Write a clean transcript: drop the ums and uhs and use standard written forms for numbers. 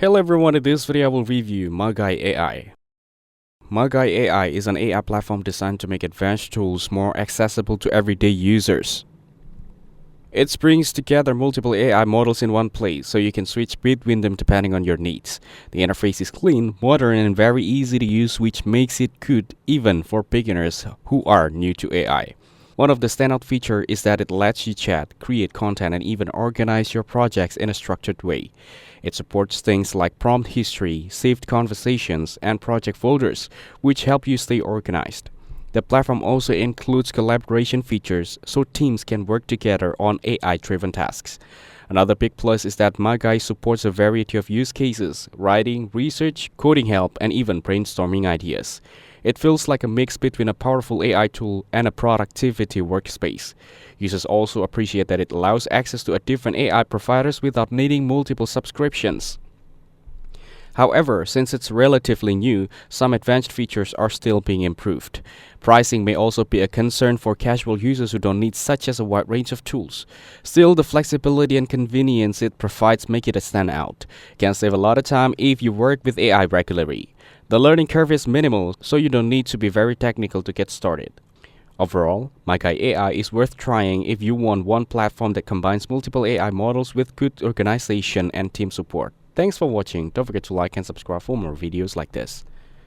Hello everyone, in this video I will review Magai AI. Magai AI is an AI platform designed to make advanced tools more accessible to everyday users. It brings together multiple AI models in one place, so you can switch between them depending on your needs. The interface is clean, modern, and very easy to use, which makes it good even for beginners who are new to AI. One of the standout features is that it lets you chat, create content, and even organize your projects in a structured way. It supports things like prompt history, saved conversations, and project folders, which help you stay organized. The platform also includes collaboration features so teams can work together on AI-driven tasks. Another big plus is that Magai supports a variety of use cases: writing, research, coding help, and even brainstorming ideas. It feels like a mix between a powerful AI tool and a productivity workspace. Users also appreciate that it allows access to different AI providers without needing multiple subscriptions. However, since it's relatively new, some advanced features are still being improved. Pricing may also be a concern for casual users who don't need such as a wide range of tools. Still, the flexibility and convenience it provides make it a standout. Can save a lot of time if you work with AI regularly. The learning curve is minimal, so you don't need to be very technical to get started. Overall, Magai AI is worth trying if you want one platform that combines multiple AI models with good organization and team support. Thanks for watching. Don't forget to like and subscribe for more videos like this.